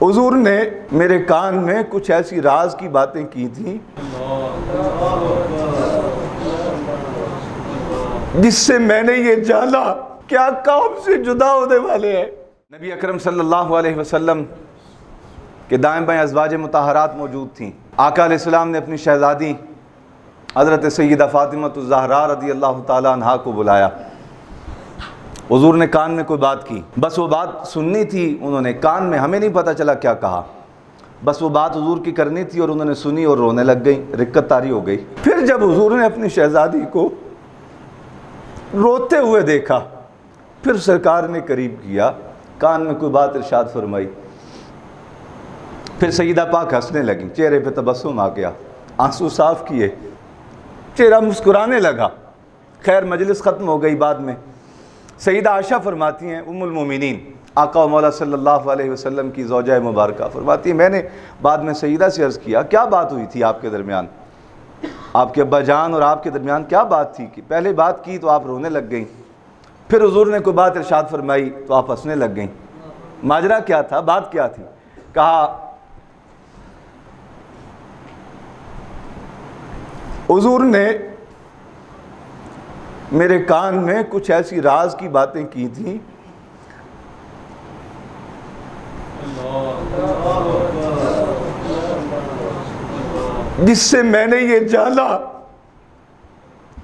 حضور نے میرے کان میں کچھ ایسی راز کی باتیں کی تھیں جس سے میں نے یہ جانا کیا قوم سے جدا ہونے والے ہیں۔ نبی اکرم صلی اللہ علیہ وسلم کے دائیں بائیں ازواج مطہرات موجود تھیں۔ آقا علیہ السلام نے اپنی شہزادی حضرت سیدہ فاطمہ الزہراء رضی اللہ تعالیٰ عنہا کو بلایا۔ حضور نے کان میں کوئی بات کی، بس وہ بات سننی تھی انہوں نے، کان میں ہمیں نہیں پتہ چلا کیا کہا، بس وہ بات حضور کی کرنی تھی اور انہوں نے سنی اور رونے لگ گئی، رکت طاری ہو گئی۔ پھر جب حضور نے اپنی شہزادی کو روتے ہوئے دیکھا، پھر سرکار نے قریب کیا، کان میں کوئی بات ارشاد فرمائی، پھر سیدہ پاک ہنسنے لگیں، چہرے پہ تبسم آ گیا، آنسو صاف کیے، چہرہ مسکرانے لگا۔ خیر مجلس ختم ہو گئی۔ بعد میں سیدہ عائشہ فرماتی ہیں، ام المومنین آقا و مولا صلی اللہ علیہ وسلم کی زوجہ مبارکہ فرماتی ہیں، میں نے بعد میں سیدہ سے عرض کیا کیا بات ہوئی تھی آپ کے درمیان، آپ کے ابا جان اور آپ کے درمیان کیا بات تھی؟ کہ پہلے بات کی تو آپ رونے لگ گئیں، پھر حضور نے کوئی بات ارشاد فرمائی تو آپ ہنسنے لگ گئیں، ماجرا کیا تھا، بات کیا تھی؟ کہا حضور نے میرے کان میں کچھ ایسی راز کی باتیں کی تھیں جس سے میں نے یہ جانا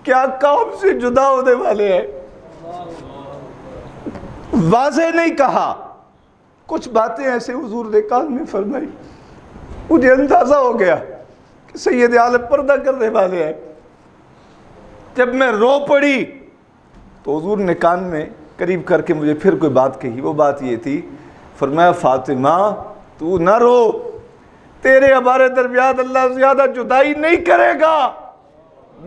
کیا قوم سے جدا ہونے والے ہیں۔ واضح نہیں کہا، کچھ باتیں ایسے حضور نے کان میں فرمائی، مجھے اندازہ ہو گیا کہ سید عالم پردہ کرنے والے ہیں۔ جب میں رو پڑی تو حضور نے کان میں قریب کر کے مجھے پھر کوئی بات کہی، وہ بات یہ تھی، فرمایا فاطمہ تو نہ رو، تیرے ہمارے درمیان اللہ زیادہ جدائی نہیں کرے گا،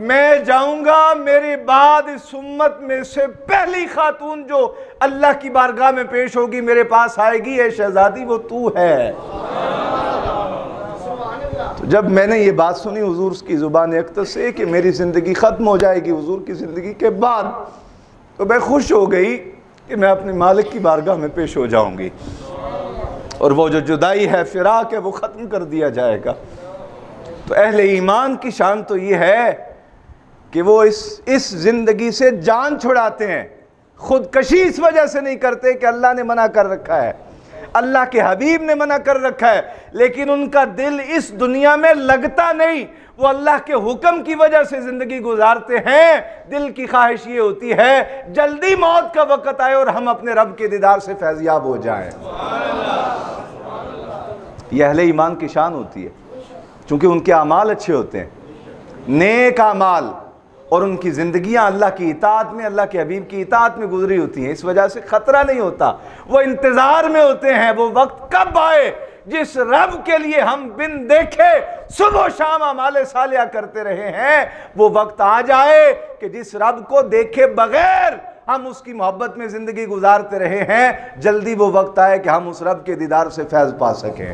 میں جاؤں گا، میرے بعد اس امت میں سے پہلی خاتون جو اللہ کی بارگاہ میں پیش ہوگی میرے پاس آئے گی، اے شہزادی وہ تو ہے۔ تو جب میں نے یہ بات سنی حضور کی زبان اقدس سے کہ میری زندگی ختم ہو جائے گی حضور کی زندگی کے بعد، تو میں خوش ہو گئی کہ میں اپنے مالک کی بارگاہ میں پیش ہو جاؤں گی، اور وہ جو جدائی ہے، فراق ہے، وہ ختم کر دیا جائے گا۔ تو اہل ایمان کی شان تو یہ ہے کہ وہ اس زندگی سے جان چھڑاتے ہیں، خودکشی اس وجہ سے نہیں کرتے کہ اللہ نے منع کر رکھا ہے، اللہ کے حبیب نے منع کر رکھا ہے، لیکن ان کا دل اس دنیا میں لگتا نہیں، وہ اللہ کے حکم کی وجہ سے زندگی گزارتے ہیں۔ دل کی خواہش یہ ہوتی ہے جلدی موت کا وقت آئے اور ہم اپنے رب کے دیدار سے فیضیاب ہو جائیں۔ یہ اہل ایمان کی شان ہوتی ہے، چونکہ ان کے اعمال اچھے ہوتے ہیں، نیک اعمال، اور ان کی زندگیاں اللہ کی اطاعت میں، اللہ کے حبیب کی اطاعت میں گزری ہوتی ہیں، اس وجہ سے خطرہ نہیں ہوتا، وہ انتظار میں ہوتے ہیں وہ وقت کب آئے جس رب کے لیے ہم بن دیکھے صبح و شام اعمال صالحہ کرتے رہے ہیں، وہ وقت آ جائے کہ جس رب کو دیکھے بغیر ہم اس کی محبت میں زندگی گزارتے رہے ہیں، جلدی وہ وقت آئے کہ ہم اس رب کے دیدار سے فیض پا سکیں،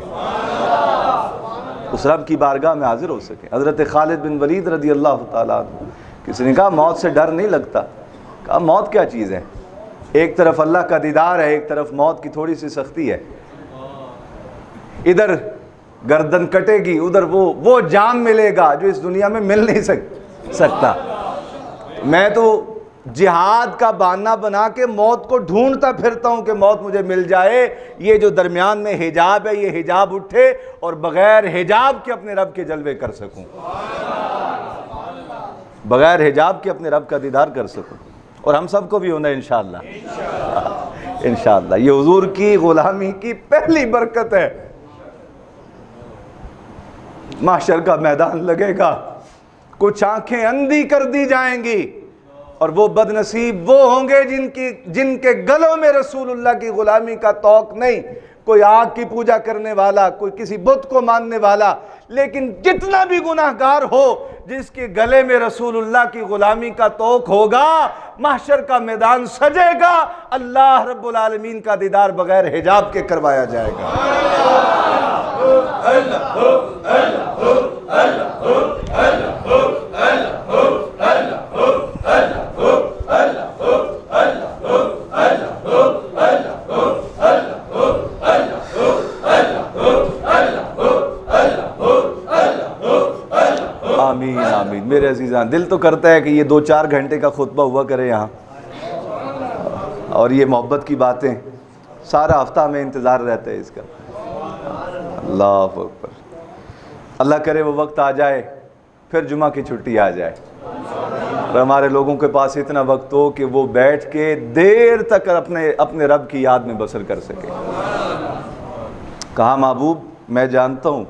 اس رب کی بارگاہ میں حاضر ہو سکیں۔ حضرت خالد بن ولید رضی اللہ تعالیٰ عنہ، کسی نے کہا موت سے ڈر نہیں لگتا؟ کہا موت کیا چیز ہے، ایک طرف اللہ کا دیدار ہے، ایک طرف موت کی تھوڑی سی سختی ہے، ادھر گردن کٹے گی، ادھر وہ جام ملے گا جو اس دنیا میں مل نہیں سکتا۔ میں تو جہاد کا بہانہ بنا کے موت کو ڈھونڈتا پھرتا ہوں کہ موت مجھے مل جائے، یہ جو درمیان میں حجاب ہے یہ حجاب اٹھے اور بغیر حجاب کے اپنے رب کے جلوے کر سکوں، بغیر حجاب کے اپنے رب کا دیدار کر سکوں، اور ہم سب کو بھی ہونا ہے انشاءاللہ انشاءاللہ۔ یہ حضور کی غلامی کی پہلی برکت ہے۔ محشر کا میدان لگے گا، کچھ آنکھیں اندھی کر دی جائیں گی، اور وہ بد نصیب وہ ہوں گے جن کے گلوں میں رسول اللہ کی غلامی کا توق نہیں، کوئی آگ کی پوجا کرنے والا، کوئی کسی بت کو ماننے والا، لیکن جتنا بھی گناہگار ہو جس کے گلے میں رسول اللہ کی غلامی کا توق ہوگا، محشر کا میدان سجے گا، اللہ رب العالمین کا دیدار بغیر حجاب کے کروایا جائے گا۔ آمین آمین۔ میرے عزیزان، دل تو کرتا ہے کہ یہ 2-4 گھنٹے کا خطبہ ہوا کرے یہاں، اور یہ محبت کی باتیں سارا ہفتہ میں انتظار رہتا ہے اس کا۔ اللہ اکبر۔ اللہ کرے وہ وقت آ جائے پھر جمعہ کی چھٹی آ جائے اور ہمارے لوگوں کے پاس اتنا وقت ہو کہ وہ بیٹھ کے دیر تک اپنے رب کی یاد میں بسر کر سکے۔ کہا محبوب میں جانتا ہوں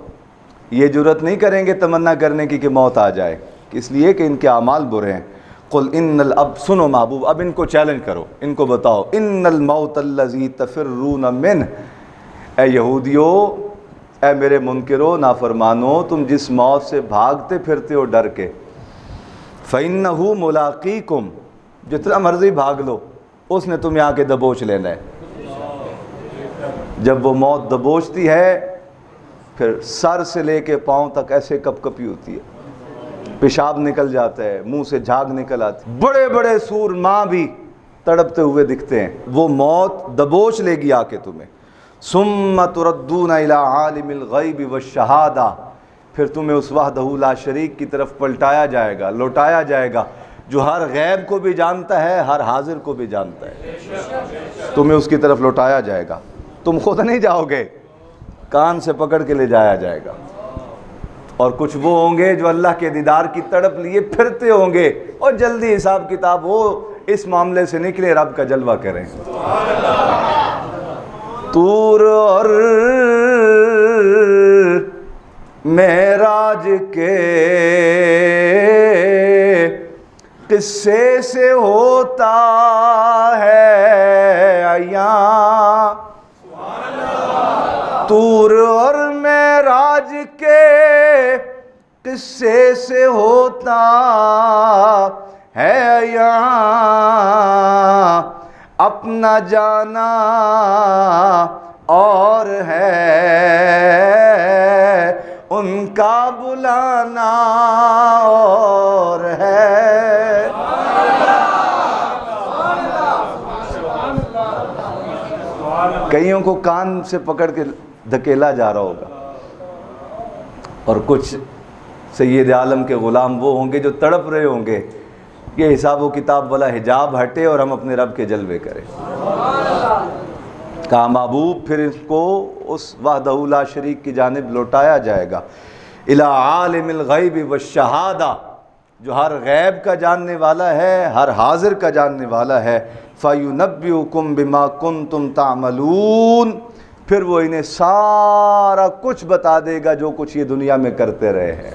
یہ جرت نہیں کریں گے تمنا کرنے کی کہ موت آ جائے، اس لیے کہ ان کے اعمال برے ہیں۔ قل ان اب سنو محبوب، اب ان کو چیلنج کرو، ان کو بتاؤ، ان الموت الذی تفرون منہ، اے یہودیو، اے میرے منکرو نافرمانو، تم جس موت سے بھاگتے پھرتے ہو ڈر کے، فَإِنَّهُ مُلَاقِيكُمْ، جتنا مرضی بھاگ لو اس نے تمہیں آ کے دبوچ لینا ہے۔ جب وہ موت دبوچتی ہے پھر سر سے لے کے پاؤں تک ایسے کپ کپی ہوتی ہے، پیشاب نکل جاتا ہے، منہ سے جھاگ نکل آتی، بڑے بڑے سور ماں بھی تڑپتے ہوئے دکھتے ہیں، وہ موت دبوچ لے گی آ کے تمہیں۔ ثُمَّ تُرَدُّونَ إِلَىٰ عَالِمِ الْغَيْبِ وَالشَّهَادَةِ، پھر تمہیں اس وحدہ لا شریک کی طرف پلٹایا جائے گا، لوٹایا جائے گا، جو ہر غیب کو بھی جانتا ہے، ہر حاضر کو بھی جانتا ہے، تمہیں اس کی طرف لوٹایا جائے گا۔ تم خود نہیں جاؤ گے، کان سے پکڑ کے لے جایا جائے گا، اور کچھ وہ ہوں گے جو اللہ کے دیدار کی تڑپ لیے پھرتے ہوں گے، اور جلدی حساب کتاب ہو اس معاملے سے نکلے، رب کا جلوہ کریں۔ طور اور معراج کے قصے سے ہوتا ہے عیاں، طور اور معراج کے قصے سے ہوتا ہے عیاں، اپنا جانا اور ہے ان کا بلانا اور ہے۔ کئیوں کو کان سے پکڑ کے دھکیلا جا رہا ہوگا، اور کچھ سید عالم کے غلام وہ ہوں گے جو تڑپ رہے ہوں گے یہ حساب و کتاب والا حجاب ہٹے اور ہم اپنے رب کے جلوے کریں۔ کہا محبوب پھر اس کو اس وحدہ لا شریک کی جانب لوٹایا جائے گا، الی عالم الغیب والشہادہ، جو ہر غیب کا جاننے والا ہے، ہر حاضر کا جاننے والا ہے، فَيُنَبِّئُكُمْ بِمَا كُنْتُمْ تَعْمَلُونَ، پھر وہ انہیں سارا کچھ بتا دے گا جو کچھ یہ دنیا میں کرتے رہے ہیں۔